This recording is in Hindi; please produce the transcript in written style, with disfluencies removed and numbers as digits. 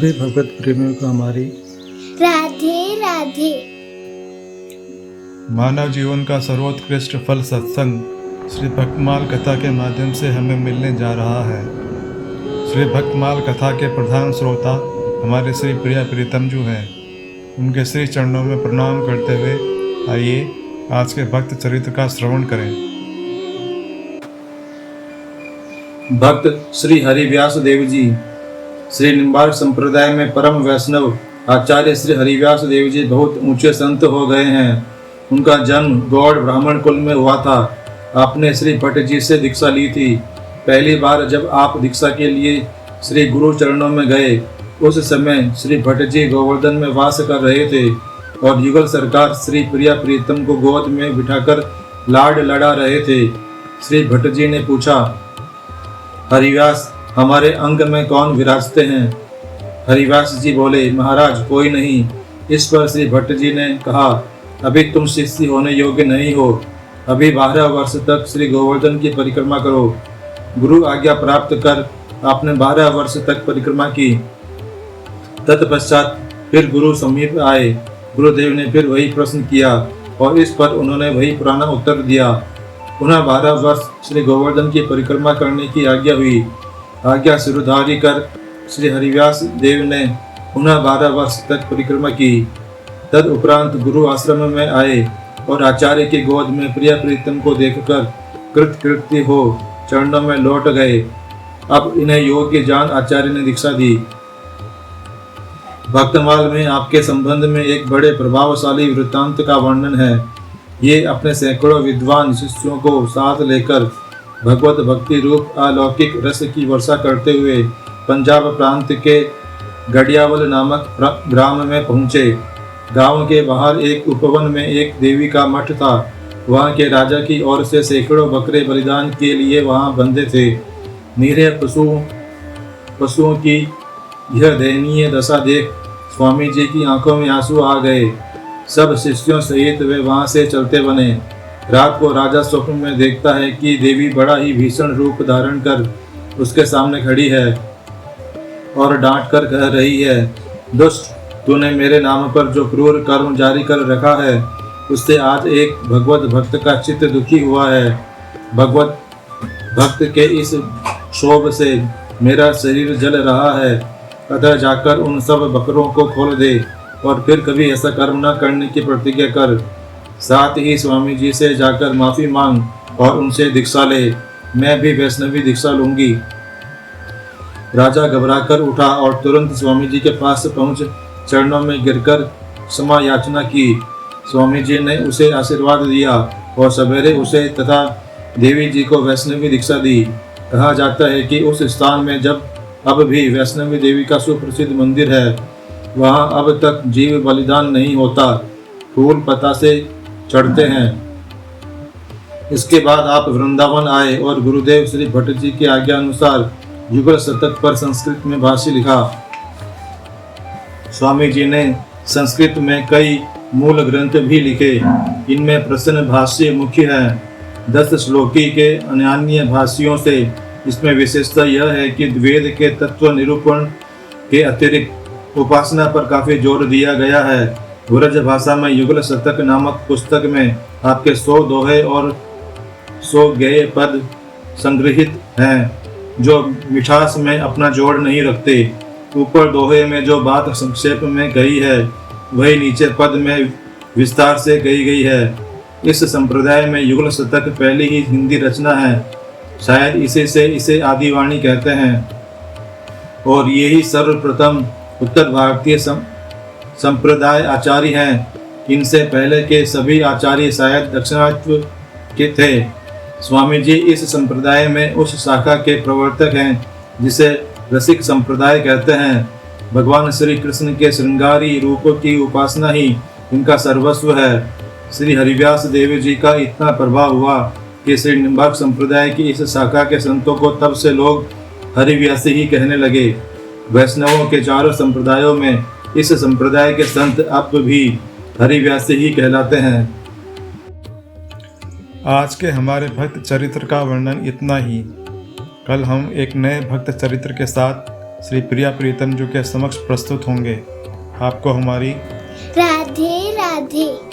सभी भगवत प्रेमियों को हमारी राधे राधे। मानव जीवन का सर्वोत्कृष्ट फल सत्संग श्री भक्तमाल कथा के माध्यम से हमें मिलने जा रहा है। श्री भक्तमाल कथा के प्रधान श्रोता हमारे श्री प्रिया प्रीतम जी हैं। उनके श्री चरणों में प्रणाम करते हुए आइए आज के भक्त चरित्र का श्रवण करें। भक्त श्री हरिव्यास देव जी श्री निम्बार्क संप्रदाय में परम वैष्णव आचार्य श्री हरिव्यास देव जी बहुत ऊंचे संत हो गए हैं। उनका जन्म गौड़ ब्राह्मण कुल में हुआ था। आपने श्री भट्ट जी से दीक्षा ली थी। पहली बार जब आप दीक्षा के लिए श्री गुरु चरणों में गए उस समय श्री भट्ट जी गोवर्धन में वास कर रहे थे और युगल सरकार श्री प्रिया प्रीतम को गोद में बिठाकर लाड लड़ा रहे थे। श्री भट्ट जी ने पूछा, हरिव्यास, हमारे अंग में कौन विराजते हैं? हरिव्यास जी बोले, महाराज कोई नहीं। इस पर श्री भट्ट जी ने कहा, अभी तुम शिष्य होने योग्य नहीं हो। अभी 12 वर्ष तक श्री गोवर्धन की परिक्रमा करो। गुरु आज्ञा प्राप्त कर आपने 12 वर्ष तक परिक्रमा की। तत्पश्चात फिर गुरु समीप आए। गुरुदेव ने फिर वही प्रश्न किया और इस पर उन्होंने वही पुराना उत्तर दिया। पुनः 12 वर्ष श्री गोवर्धन की परिक्रमा करने की आज्ञा हुई। आज्ञा सिरुधारी कर श्री हरिव्यास देव ने पुनः 12 वर्ष तक परिक्रमा की। तद उपरांत गुरु आश्रम में आए और आचार्य की गोद में प्रिया प्रीतम को देखकर कृतकृत्य हो चरणों में लौट गए। अब इन्हें योग्य जान आचार्य ने दीक्षा दी। भक्तमाल में आपके संबंध में एक बड़े प्रभावशाली वृत्तांत का वर्णन है। ये अपने सैकड़ों विद्वान शिष्यों को साथ लेकर भगवत भक्ति रूप अलौकिक रस की वर्षा करते हुए पंजाब प्रांत के गड़ियावल नामक ग्राम में पहुँचे। गांव के बाहर एक उपवन में एक देवी का मठ था। वहां के राजा की ओर से सैकड़ों बकरे बलिदान के लिए वहां बंधे थे। निरीह पशुओं की यह दयनीय दशा देख स्वामी जी की आंखों में आंसू आ गए। सब शिष्यों सहित वे वहां से चलते बने। रात को राजा स्वप्न में देखता है कि देवी बड़ा ही भीषण रूप धारण कर उसके सामने खड़ी है और डांट कर कह रही है, दुष्ट, तूने मेरे नाम पर जो क्रूर कर्म जारी कर रखा है उससे आज एक भगवत भक्त का चित्त दुखी हुआ है। भगवत भक्त के इस क्षोभ से मेरा शरीर जल रहा है। अतः जाकर उन सब बकरों को खोल दे और फिर कभी ऐसा कर्म न करने की प्रतिज्ञा कर। साथ ही स्वामी जी से जाकर माफी मांग और उनसे दीक्षा ले। मैं भी वैष्णवी दीक्षा लूंगी। राजा घबराकर उठा और तुरंत स्वामी जी के पास पहुंच चरणों में गिरकर क्षमा याचना की। स्वामी जी ने उसे आशीर्वाद दिया और सवेरे उसे तथा देवी जी को वैष्णवी दीक्षा दी। कहा जाता है कि उस स्थान में जब अब भी वैष्णवी देवी का सुप्रसिद्ध मंदिर है, वहां अब तक जीव बलिदान नहीं होता, फूल पता से चढ़ते हैं। इसके बाद आप वृंदावन आए और गुरुदेव श्री भट्ट जी की आज्ञा अनुसार युगल शतक पर संस्कृत में भाष्य लिखा। स्वामी जी ने संस्कृत में कई मूल ग्रंथ भी लिखे। इनमें प्रसन्न भाष्य मुख्य है। 10 श्लोकी के अन्य भाष्यों से इसमें विशेषता यह है कि वेद के तत्व निरूपण के अतिरिक्त उपासना पर काफी जोर दिया गया है। ब्रज भाषा में युगल शतक नामक पुस्तक में आपके 100 दोहे और 100 गेय पद संग्रहित हैं, जो मिठास में अपना जोड़ नहीं रखते। ऊपर दोहे में जो बात संक्षेप में गई है वही नीचे पद में विस्तार से कही गई है। इस संप्रदाय में युगल शतक पहली ही हिंदी रचना है। शायद इसे आदिवाणी कहते हैं और यही सर्वप्रथम उत्तर भारतीय संप्रदाय आचार्य हैं। इनसे पहले के सभी आचार्य शायद दक्षिणात्व के थे। स्वामी जी इस संप्रदाय में उस शाखा के प्रवर्तक हैं जिसे रसिक संप्रदाय कहते हैं। भगवान श्री कृष्ण के श्रृंगारी रूपों की उपासना ही इनका सर्वस्व है। श्री हरिव्यास देव जी का इतना प्रभाव हुआ कि श्री निम्बार्क संप्रदाय की इस शाखा के संतों को तब से लोग हरिव्यासी ही कहने लगे। वैष्णवों के चारों संप्रदायों में इस संप्रदाय के संत अब भी हरिव्यासी ही कहलाते हैं। आज के हमारे भक्त चरित्र का वर्णन इतना ही। कल हम एक नए भक्त चरित्र के साथ श्री प्रिया प्रीतम जी के समक्ष प्रस्तुत होंगे। आपको हमारी राधे राधे।